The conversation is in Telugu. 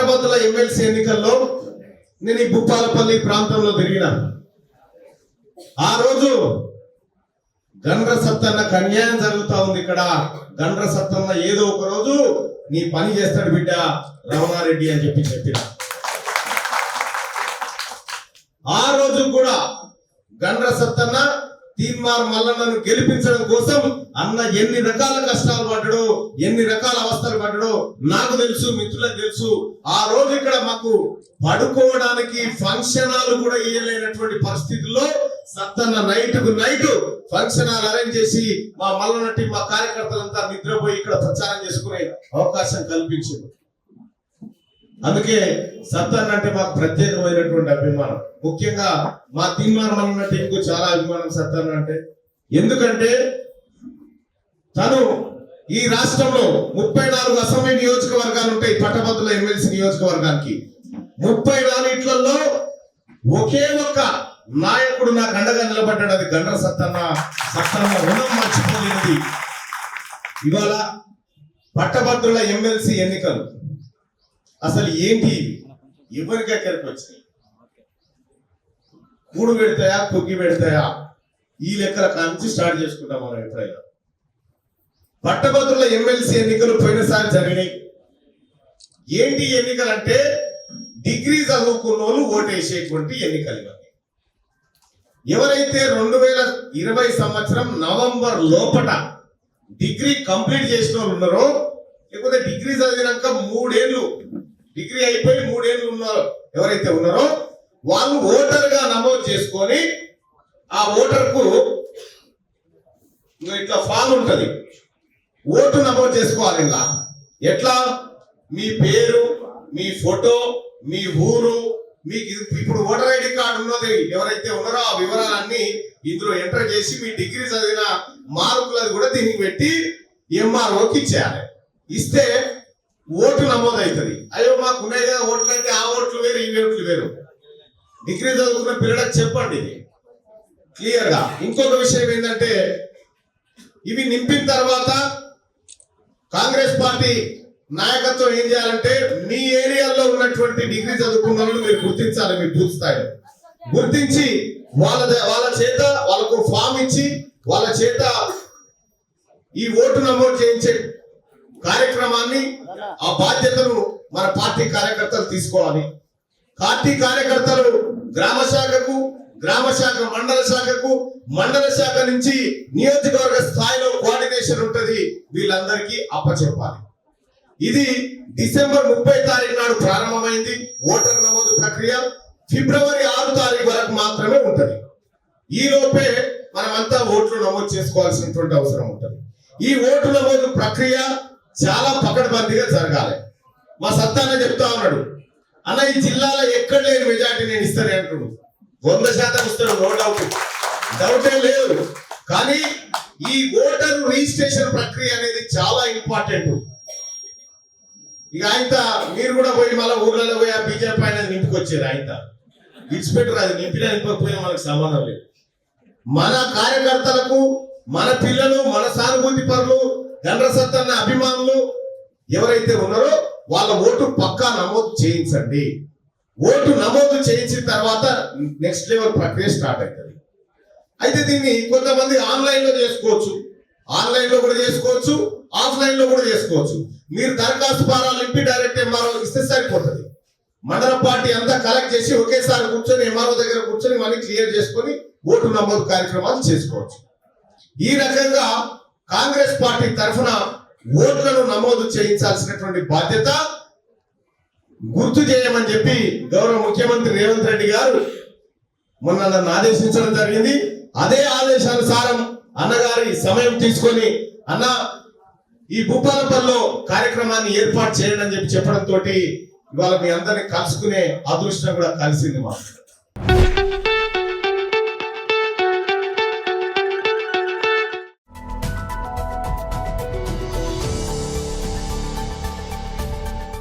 పట్టభద్రుల ఎమ్మెల్సీ ఎన్నికల్లో నేను ఈ భూపాలపల్లి ప్రాంతంలో తిరిగిన ఆ రోజు గండ్ర సత్తన్నకు అన్యాయం జరుగుతా ఉంది. ఇక్కడ గండ్ర సత్తన్న ఏదో ఒక రోజు నీ పని చేస్తాడు బిడ్డ రమణారెడ్డి అని చెప్పిన ఆ రోజు కూడా గండ్ర సత్తన్న తీన్మార్ మల్లన్నను గెలిపించడం కోసం అన్న ఎన్ని రకాల కష్టాలు పడ్డాడో, ఎన్ని రకాల అవస్థలు పడ్డాడో నాకు తెలుసు, మిత్రులకు తెలుసు. ఆ రోజు ఇక్కడ మాకు పడుకోవడానికి ఫంక్షన్ హాల్ కూడా ఇయ్యలేనటువంటి పరిస్థితుల్లో Sattanna night function hall arrange చేసి మా మల్లన్నటి మా కార్యకర్తలంతా నిద్రపోయి ఇక్కడ ప్రచారం చేసుకునే అవకాశం కల్పించింది. అందుకే సత్తన్న అంటే మాకు ప్రత్యేకమైనటువంటి అభిమానం. ముఖ్యంగా మా తీన్మార్ మల్లన్న టీంకు చాలా అభిమానం సత్తన్న అంటే. ఎందుకంటే తను ఈ రాష్ట్రంలో 34 అసెంబ్లీ నియోజకవర్గాలు ఉంటాయి పట్టభద్రుల ఎమ్మెల్సీ నియోజకవర్గానికి. 34 ఒకే ఒక్క నాయకుడు నాకు అండగా నిలబడ్డాడు, అది గండ్ర సత్తన్న. సత్తన్న రుణం మర్చిపోలేనిది. ఇవాళ పట్టభద్రుల ఎమ్మెల్సీ ఎన్నికలు అసలు ఏంటి, ఎవరికి ఎక్కడికి వచ్చినాయి, కూడు పెడతాయా కుగ్గి పెడతాయా, ఈ లెక్కల కాంచి స్టార్ట్ చేసుకుంటాం మనం. ఎప్పుడైనా పట్టభద్రుల ఎమ్మెల్సీ ఎన్నికలు పోయినసారి జరిగినాయి. ఏంటి ఎన్నికలు అంటే డిగ్రీ చదువుకున్న వాళ్ళు ఓటేసేటువంటి ఎన్నికలు ఇవన్నీ. ఎవరైతే 2020 సంవత్సరం నవంబర్ లోపట డిగ్రీ కంప్లీట్ చేసిన వాళ్ళు ఉన్నారో, లేకపోతే డిగ్రీ చదివినాక 3 ఏళ్ళు డిగ్రీ అయిపోయి 3 ఏళ్ళు ఉన్నారో ఎవరైతే ఉన్నారో వాళ్ళు ఓటర్ గా నమోదు చేసుకొని ఆ ఓటర్ కు ఇట్లా ఫామ్ ఉంటది, ఓటు నమోదు చేసుకోవాలి. ఇలా ఎట్లా మీ పేరు, మీ ఫోటో, మీ ఊరు, మీకు ఇప్పుడు ఓటర్ ఐడి కార్డు ఉన్నది ఎవరైతే ఉన్నారో ఆ వివరాలన్నీ ఇందులో ఎంటర్ చేసి మీ డిగ్రీ చదివిన మార్కులు కూడా దీనికి పెట్టి ఎంఆర్ఓకి ఇచ్చేయాలి. ఇస్తే ఓటు నమోదు అవుతుంది. అయ్యో మాకు ఉన్నాయి కదా ఓట్లు అంటే ఆ ఓట్లు వేరు ఈ ఓట్లు వేరు. డిగ్రీ చదువుకున్న పిల్లలకు చెప్పండి ఇది క్లియర్ గా. ఇంకొక విషయం ఏంటంటే ఇవి నింపిన తర్వాత కాంగ్రెస్ పార్టీ నాయకత్వం ఏం చేయాలంటే మీ ఏరియాలో ఉన్నటువంటి డిగ్రీ చదువుకున్న వాళ్ళు మీరు గుర్తించాలి. మీ బూత్ స్థాయిలో గుర్తించి వాళ్ళ చేత వాళ్ళకు ఫామ్ ఇచ్చి వాళ్ళ చేత ఈ ఓటు నమోదు చేయించే కార్యక్రమాన్ని ఆ బాధ్యతను మన పార్టీ కార్యకర్తలు తీసుకోవాలి. పార్టీ కార్యకర్తలు గ్రామ శాఖకు, గ్రామ శాఖ మండల శాఖకు, మండల శాఖ నుంచి నియోజకవర్గ స్థాయిలో కోఆర్డినేషన్ ఉంటది, వీళ్ళందరికీ అప్పచెప్పాలి. ఇది డిసెంబర్ 30 తారీఖు నాడు ప్రారంభమైంది ఓటర్ నమోదు ప్రక్రియ. ఫిబ్రవరి 6 తారీఖు వరకు మాత్రమే ఉంటది. ఈ లోపే మనమంతా ఓట్లు నమోదు చేసుకోవాల్సినటువంటి అవసరం ఉంటుంది. ఈ ఓటు నమోదు ప్రక్రియ చాలా పకడ్బందీగా జరగాలి. మా సత్తాన్న చెప్తా ఉన్నాడు, అన్న ఈ జిల్లాలో ఎక్కడ లేని మెజార్టీ నేను ఇస్తాను అంటున్నాడు. 100% ఇస్తాడు, నో డౌటే లేదు. కానీ ఈ ఓటర్ రిజిస్ట్రేషన్ ప్రక్రియ అనేది చాలా ఇంపార్టెంట్. ఇక ఆయన మీరు కూడా పోయి మళ్ళీ ఊర్లలో పోయి ఆ బీజేపీ ఆయన నింపుకొచ్చారు. ఆయన విడిచిపెట్టరు, అది నింపినా నింపకపోయినా మనకు సంబంధం లేదు. మన కార్యకర్తలకు, మన పిల్లలు, మన సానుభూతి పరులు, గండ్ర సత్తన్న అభిమానులు ఎవరైతే ఉన్నారో వాళ్ళ ఓటు పక్కా నమోదు చేయించండి. ఓటు నమోదు చేయించిన తర్వాత నెక్స్ట్ లెవెల్ ప్రక్రియ స్టార్ట్ అవుతుంది. అయితే దీన్ని కొంతమంది ఆన్లైన్ లో చేసుకోవచ్చు, ఆన్లైన్ లో కూడా చేసుకోవచ్చు, ఆఫ్లైన్ లో కూడా చేసుకోవచ్చు. మీరు దరఖాస్తు ఫారాలు నింపి డైరెక్ట్ ఎంఆర్ఓ ఇస్తే సరిపోతుంది. మండల పార్టీ అంతా కలెక్ట్ చేసి ఒకేసారి కూర్చొని ఎంఆర్ఓ దగ్గర కూర్చొని మళ్ళీ క్లియర్ చేసుకొని ఓటు నమోదు కార్యక్రమాలు చేసుకోవచ్చు. ఈ రకంగా కాంగ్రెస్ పార్టీ తరఫున ఓట్లను నమోదు చేయించాల్సినటువంటి బాధ్యత గుర్తు చేయమని చెప్పి గౌరవ ముఖ్యమంత్రి రేవంత్ రెడ్డి గారు మొన్న నన్ను ఆదేశించడం జరిగింది. అదే ఆదేశానుసారం అన్నగారి సమయం తీసుకొని అన్న ఈ భూపాలపల్లిలో కార్యక్రమాన్ని ఏర్పాటు చేయండి అని చెప్పి చెప్పడంతో ఇవాళ మీ అందరినీ కలుసుకునే అదృష్టం కూడా కలిసింది మాకు.